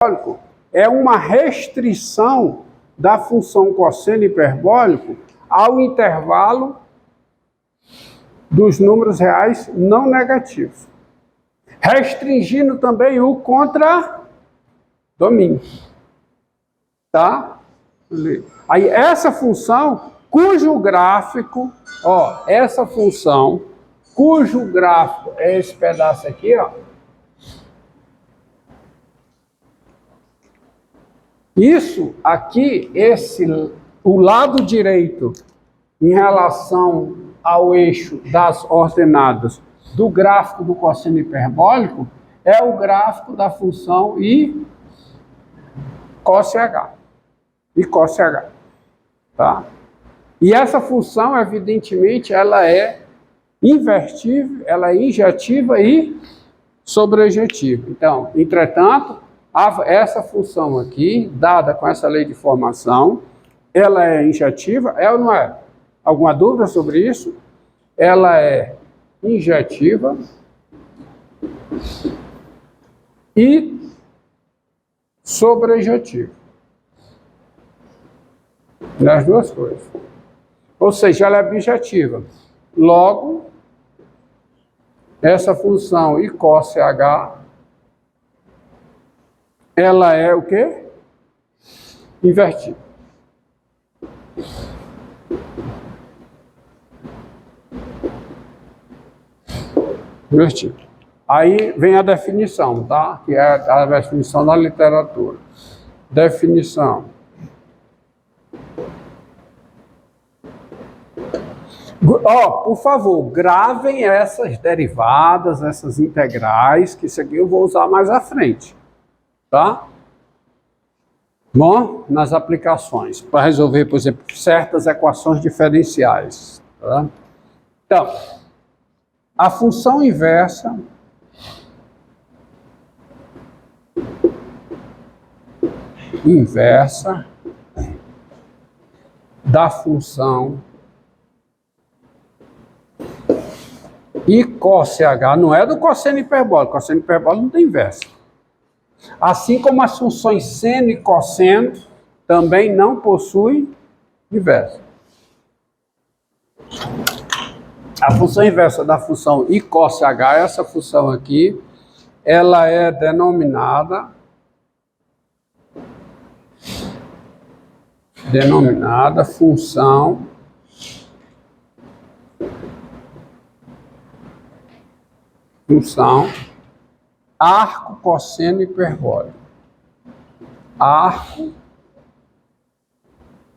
hiperbólico é uma restrição da função cosseno hiperbólico ao intervalo dos números reais não negativos, restringindo também o contradomínio. Tá? Aí essa função, cujo gráfico, ó, essa função, cujo gráfico é esse pedaço aqui, ó. Isso aqui, o lado direito em relação ao eixo das ordenadas do gráfico do cosseno hiperbólico é o gráfico da função I cosh e cosh, tá? E essa função, evidentemente, ela é invertível, ela é injetiva e sobrejetiva. Então, entretanto, essa função aqui, dada com essa lei de formação, ela é injetiva, é ou não é? Alguma dúvida sobre isso? Ela é injetiva e sobrejetiva. Nas duas coisas. Ou seja, ela é objetiva. Logo, essa função I cosh, ela é o quê? Invertida. Invertida. Aí vem a definição, tá? Que é a definição da literatura. Definição. Ó, por favor, gravem essas derivadas, essas integrais, que isso aqui eu vou usar mais à frente. Tá? Bom, nas aplicações, para resolver, por exemplo, certas equações diferenciais. Tá? Então, a função inversa da função I cosh, não é do cosseno hiperbólico, cosseno hiperbólico não tem inversa. Assim como as funções seno e cosseno também não possuem inversa. A função inversa da função I cosh, essa função aqui, ela é denominada função arco cosseno hiperbólico. Arco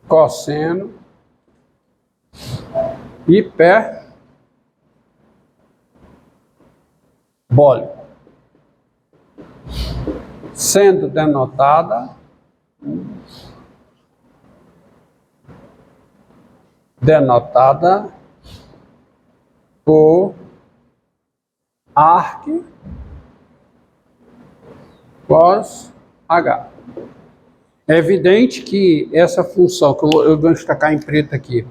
cosseno hiperbólico, sendo denotada por arc cos H. É evidente que essa função, que eu vou destacar em preto aqui,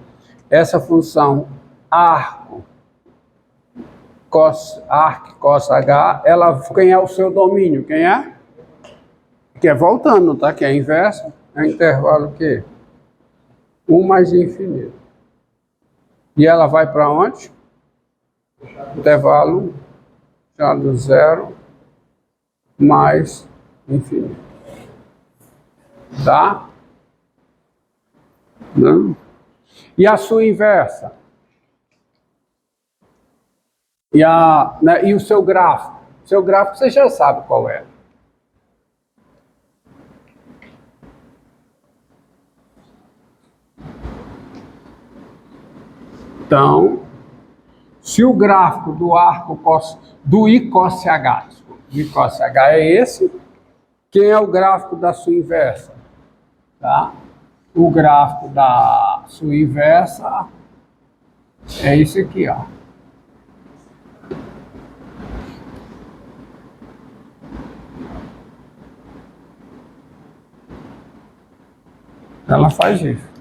essa função arc cos H, ela, quem é o seu domínio? Quem é? Que é voltando, tá? Que é inverso, é intervalo o quê? 1 mais infinito. E ela vai para onde? Intervalo do 0 mais infinito. Tá? Não? E a sua inversa? E o seu gráfico? Seu gráfico você já sabe qual é. Então, se o gráfico do arco do I cosh, é esse, quem é o gráfico da sua inversa? Tá? O gráfico da sua inversa é esse aqui, ó. Ela faz isso.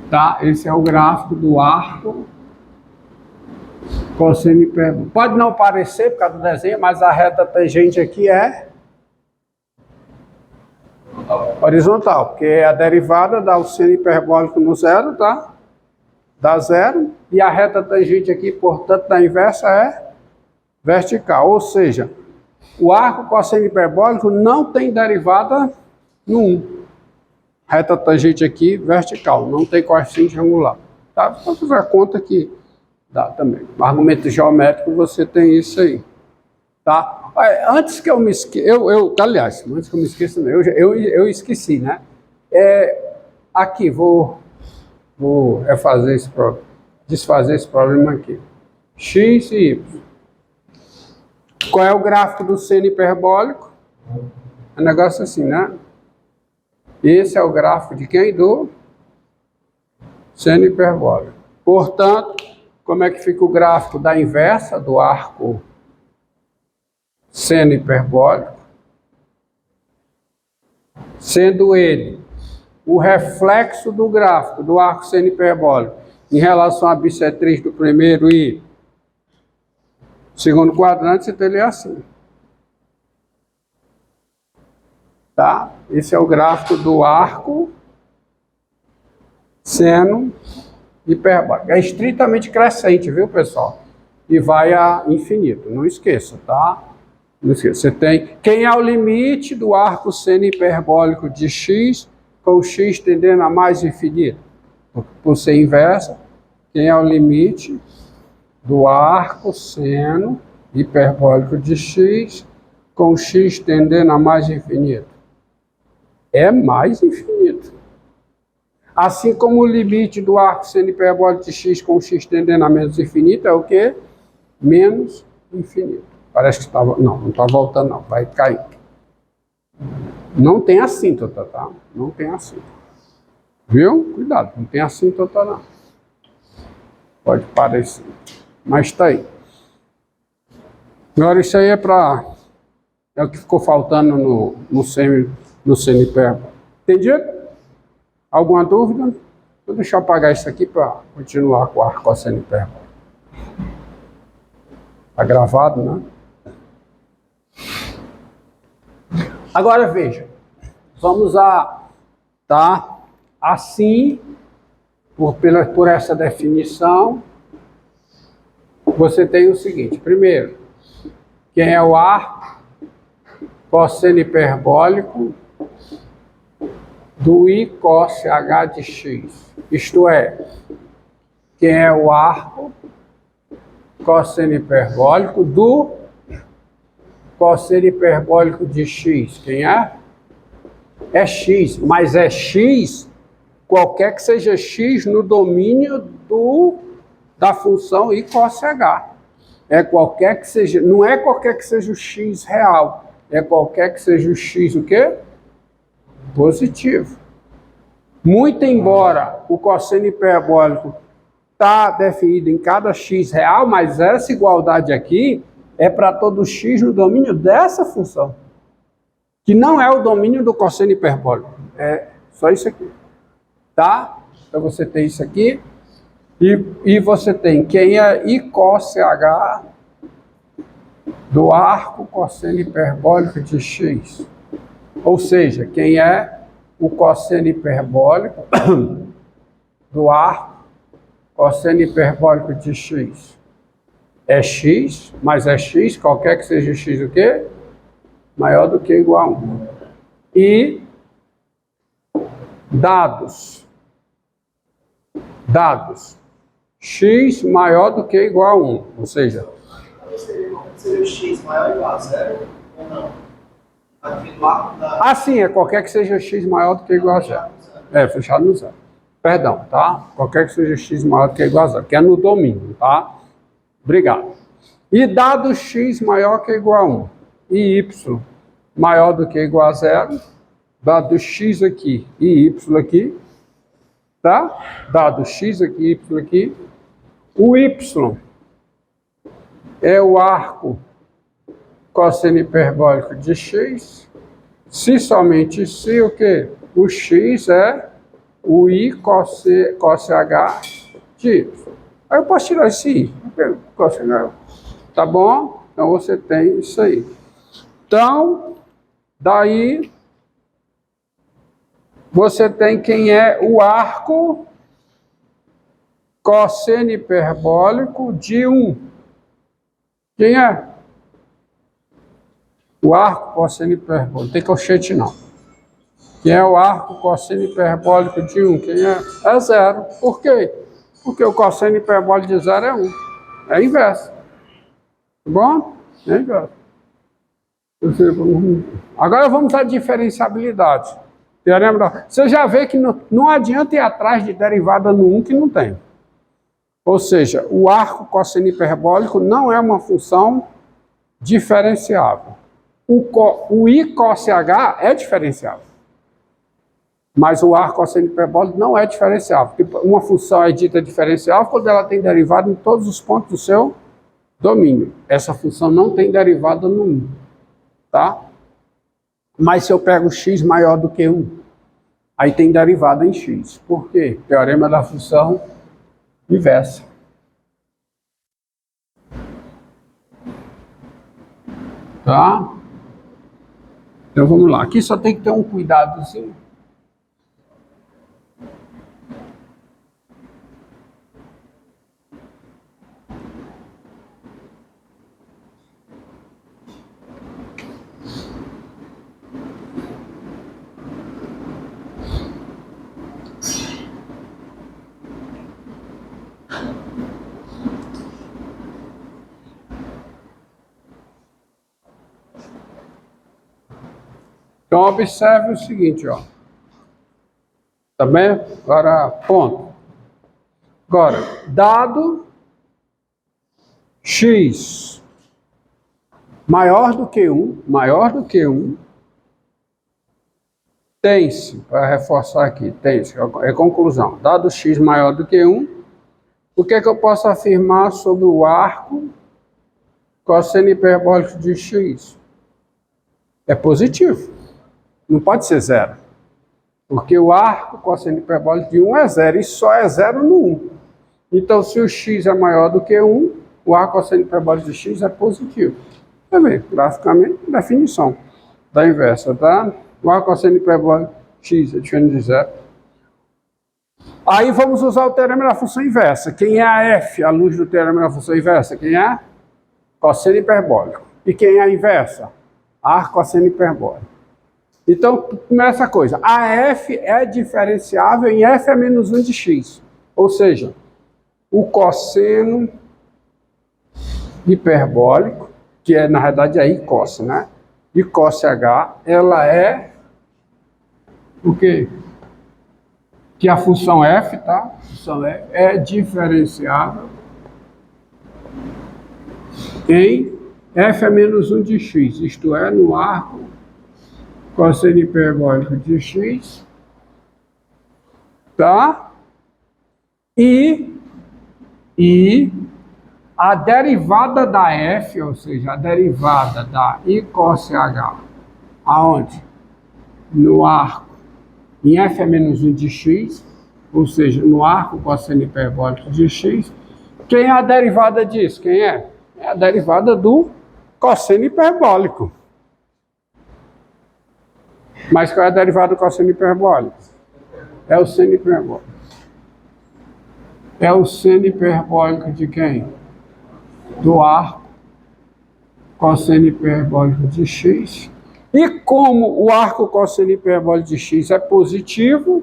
Tá? Esse é o gráfico do arco Cosseno hiperbólico. Pode não parecer por causa do desenho, mas a reta tangente aqui é horizontal, porque é a derivada dá o seno hiperbólico no zero, tá? Dá zero. E a reta tangente aqui, portanto, na inversa é vertical. Ou seja, o arco cosseno hiperbólico não tem derivada no 1. Reta tangente aqui, vertical. Não tem coeficiente angular. Tá? Vou fazer a conta que dá também. No argumento geométrico você tem isso aí. Tá? Antes que eu me esqueça, aliás, antes que eu me esqueça, eu esqueci, né? Aqui, vou refazer desfazer esse problema aqui. X e Y. Qual é o gráfico do seno hiperbólico? É um negócio assim, né? Esse é o gráfico de quem? Do seno hiperbólico. Portanto, como é que fica o gráfico da inversa do arco seno hiperbólico? Sendo ele o reflexo do gráfico do arco seno hiperbólico em relação à bissetriz do primeiro e segundo quadrante, você tem ele assim. Tá? Esse é o gráfico do arco seno hiperbólico. É estritamente crescente, viu, pessoal? E vai a infinito. Não esqueça, tá? Não esqueça. Você tem quem é o limite do arco seno hiperbólico de x, com x tendendo a mais infinito. Por ser inversa, quem é o limite do arco seno hiperbólico de x, com x tendendo a mais infinito? É mais infinito. Assim como o limite do arco seno hiperbólico de x com x tendendo a menos infinito é o quê? Menos infinito. Parece que estava... Não está voltando não, vai cair. Não tem assíntota, tá? Não tem assíntota. Viu? Cuidado, não tem assíntota não. Pode parecer, mas está aí. Agora isso aí é o que ficou faltando no seno hiperbólico. Entendido? Alguma dúvida? Vou deixar eu apagar isso aqui para continuar com o arco cosseno hiperbólico. Está gravado, né? Agora veja, vamos tá? Assim, por essa definição, você tem o seguinte. Primeiro, quem é o arco cosseno hiperbólico do I cos H de x. Isto é, quem é o arco cosseno hiperbólico do cosseno hiperbólico de x. Quem é? É x, mas é x, qualquer que seja x no domínio da função I cos H. É qualquer que seja, não é qualquer que seja o x real, é qualquer que seja o x o quê? Positivo. Muito embora o cosseno hiperbólico está definido em cada x real, mas essa igualdade aqui é para todo x no domínio dessa função, que não é o domínio do cosseno hiperbólico, é só isso aqui, tá? Então você tem isso aqui, e você tem quem é I cos H do arco cosseno hiperbólico de x, ou seja, quem é o cosseno hiperbólico do arco cosseno hiperbólico de x. É x, mas é x, qualquer que seja x o quê? Maior do que ou igual a 1. E dados, x maior do que ou igual a 1, ou seja... Seria o x maior ou igual a 0 ou não? Sim, é qualquer que seja x maior do que ou igual a 0. É, fechado no 0. Perdão, tá? Qualquer que seja x maior do que ou igual a 0, que é no domínio, tá? Obrigado. E dado x maior que ou igual a 1 e y maior do que ou igual a 0, dado x aqui e y aqui, tá? Dado x aqui e y aqui, o y é o arco cosseno hiperbólico de x, se somente se o quê? O x é o I cos H de y. Aí eu posso tirar esse I. Tá bom? Então você tem isso aí. Então, daí você tem quem é o arco cosseno hiperbólico de 1. Quem é? O arco cosseno hiperbólico. Não tem colchete não. Quem é o arco cosseno hiperbólico de 1? Quem é? É 0. Por quê? Porque o cosseno hiperbólico de 0 é 1. É inverso. Tá bom? É inverso. Agora vamos à diferenciabilidade. Teorema da... Você já vê que não adianta ir atrás de derivada no 1 que não tem. Ou seja, o arco cosseno hiperbólico não é uma função diferenciável. O I cosh é diferenciável. Mas o arco cosseno hiperbólico não é diferenciável. Porque uma função é dita diferenciável quando ela tem derivada em todos os pontos do seu domínio. Essa função não tem derivada no 1. Tá? Mas se eu pego x maior do que 1, aí tem derivada em x. Por quê? Teorema da função inversa. Tá? Então vamos lá. Aqui só tem que ter um cuidadozinho. Então, observe o seguinte, ó. Tá bem? Agora, ponto. Agora, dado x maior do que 1, tem-se, para reforçar aqui, tem-se, é conclusão. Dado x maior do que 1, o que é que eu posso afirmar sobre o arco cosseno hiperbólico de x? É positivo. Não pode ser 0. Porque o arco cosseno hiperbólico de 1 é 0 e só é 0 no 1. Então, se o x é maior do que 1, o arco cosseno hiperbólico de x é positivo. Tá vendo? Graficamente, definição da inversa, tá? O arco cosseno hiperbólico de x é diferente de 0. Aí vamos usar o teorema da função inversa. Quem é a f à luz do teorema da função inversa? Quem é? Cosseno hiperbólico. E quem é a inversa? Arco cosseno hiperbólico. Então, começa a coisa. A f é diferenciável em f a menos 1 de x. Ou seja, o cosseno hiperbólico, que é, na verdade, é I cos, né? I cos H, ela é o quê? Que a função f, tá? A função f é diferenciável em f a menos 1 de x, isto é, no arco cosseno hiperbólico de x, tá? E a derivada da f, ou seja, a derivada da I cos H, aonde? No arco em f a menos 1 de x, ou seja, no arco cosseno hiperbólico de x. Quem é a derivada disso? Quem é? É a derivada do cosseno hiperbólico. Mas qual é a derivada do cosseno hiperbólico? É o seno hiperbólico. É o seno hiperbólico de quem? Do arco cosseno hiperbólico de x. E como o arco cosseno hiperbólico de x é positivo,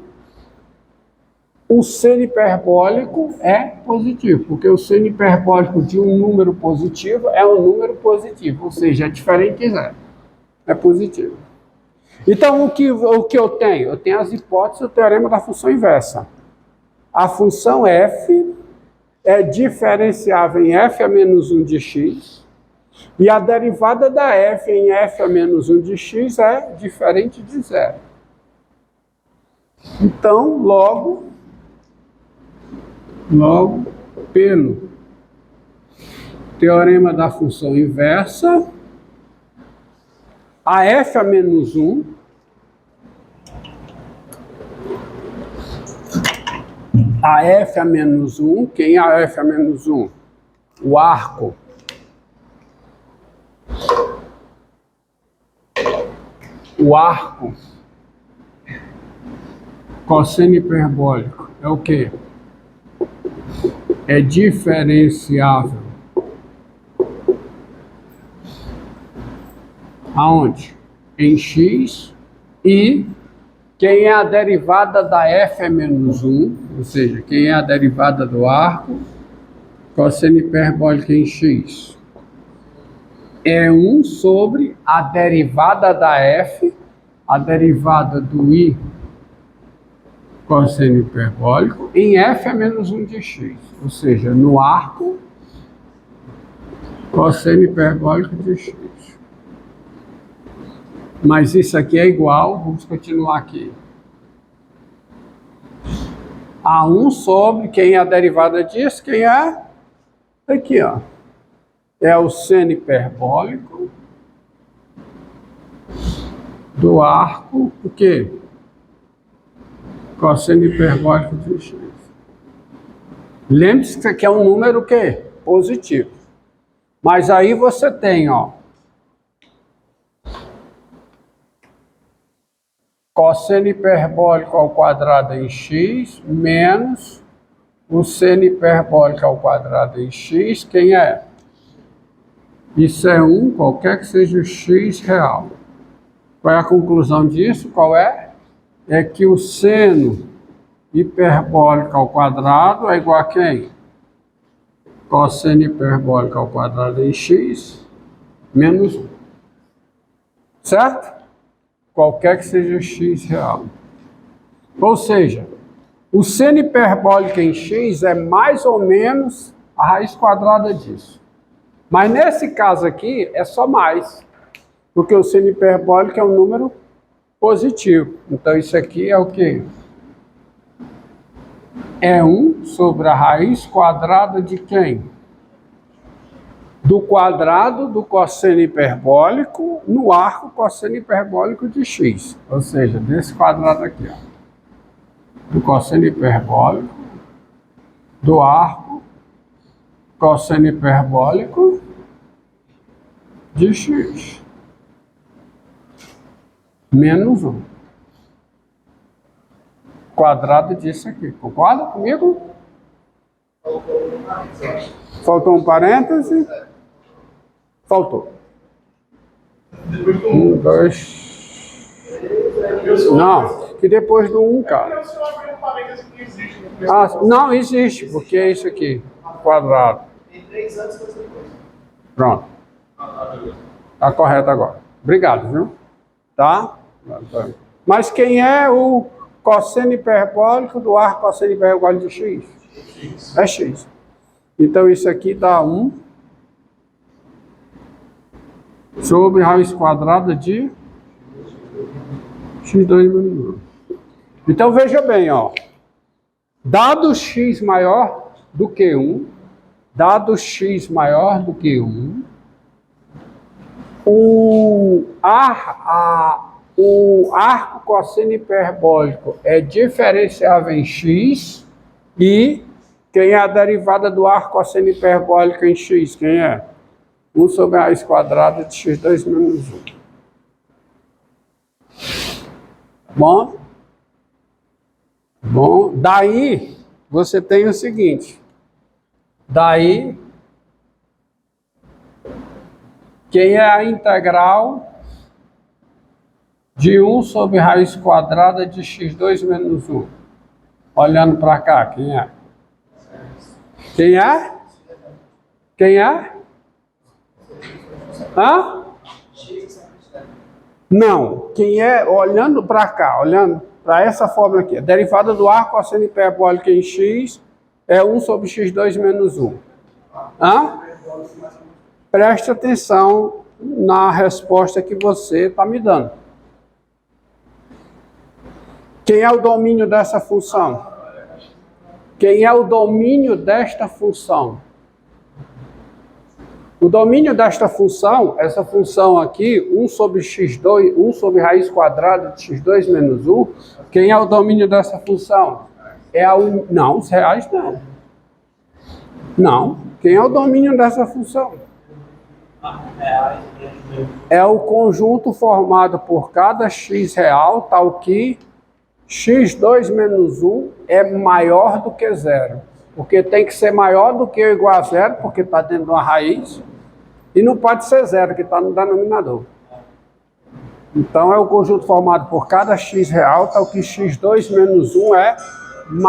o seno hiperbólico é positivo, porque o seno hiperbólico de um número positivo é um número positivo, ou seja, é diferente de 0. É positivo. Então, o que eu tenho? Eu tenho as hipóteses do teorema da função inversa. A função f é diferenciável em f a menos 1 de x, e a derivada da f em f a menos 1 de x é diferente de 0. Então, logo, pelo teorema da função inversa, a f a menos 1 a f a menos 1. Quem é a f a menos 1? O arco. O arco cosseno hiperbólico é o quê? É diferenciável. Aonde? Em x. E quem é a derivada da f é menos 1, ou seja, quem é a derivada do arco cosseno hiperbólico em x? É 1 sobre a derivada da f, a derivada do i cosseno hiperbólico em f é menos 1 de x, ou seja, no arco cosseno hiperbólico de x. Mas isso aqui é igual, vamos continuar aqui, a 1 sobre, quem é a derivada disso? Quem é? Aqui, ó. É o seno hiperbólico do arco, o quê? Cosseno hiperbólico de x. Lembre-se que isso aqui é um número o quê? Positivo. Mas aí você tem, ó, cosseno hiperbólico ao quadrado em x menos o seno hiperbólico ao quadrado em x, quem é? Isso é 1, qualquer que seja o x real. Qual é a conclusão disso? Qual é? É que o seno hiperbólico ao quadrado é igual a quem? Cosseno hiperbólico ao quadrado em x menos 1. Certo? Qualquer que seja o x real. Ou seja, o seno hiperbólico em x é mais ou menos a raiz quadrada disso. Mas nesse caso aqui é só mais, porque o seno hiperbólico é um número positivo. Então isso aqui é o quê? É 1 sobre a raiz quadrada de quem? Do quadrado do cosseno hiperbólico no arco cosseno hiperbólico de x. Ou seja, desse quadrado aqui, ó. Do cosseno hiperbólico do arco cosseno hiperbólico de x. Menos 1. Quadrado disso aqui. Concorda comigo? Faltou um parêntese? Faltou. 1, 2... Não, que depois do 1, cara. Ah, não, existe, porque é isso aqui. Quadrado. Tem 3 anos que você depois. Pronto. Tá correto agora. Obrigado, viu? Tá? Mas quem é o cosseno hiperbólico do arco cosseno hiperbólico de x? É x. Então isso aqui dá 1 sobre raiz quadrada de x2 menos 1. Então veja bem, ó. Dado x maior do que 1, dado x maior do que 1, o arco cosseno hiperbólico é diferenciável em x e quem é a derivada do arco cosseno hiperbólico em x? Quem é? 1 sobre a raiz quadrada de x2 menos 1. Bom? Bom, daí você tem o seguinte. Daí, quem é a integral de 1 sobre raiz quadrada de x2 menos 1? Olhando para cá, quem é? Quem é? Quem é? Hã? Não. Quem é, olhando para cá, olhando para essa fórmula aqui, a derivada do arco cosseno hiperbólico em x é 1 sobre x2 menos 1. Hã? Preste atenção na resposta que você está me dando. Quem é o domínio dessa função? Quem é o domínio desta função? O domínio desta função, essa função aqui, 1 sobre x2, 1 sobre raiz quadrada de x2 menos 1, quem é o domínio dessa função? Não, os reais não. Não. Quem é o domínio dessa função? É o conjunto formado por cada x real, tal que x2 menos 1 é maior do que zero. Porque tem que ser maior do que ou igual a zero, porque está dentro de uma raiz. E não pode ser zero, que está no denominador. Então é o conjunto formado por cada x real, tal que x2 menos 1 é maior.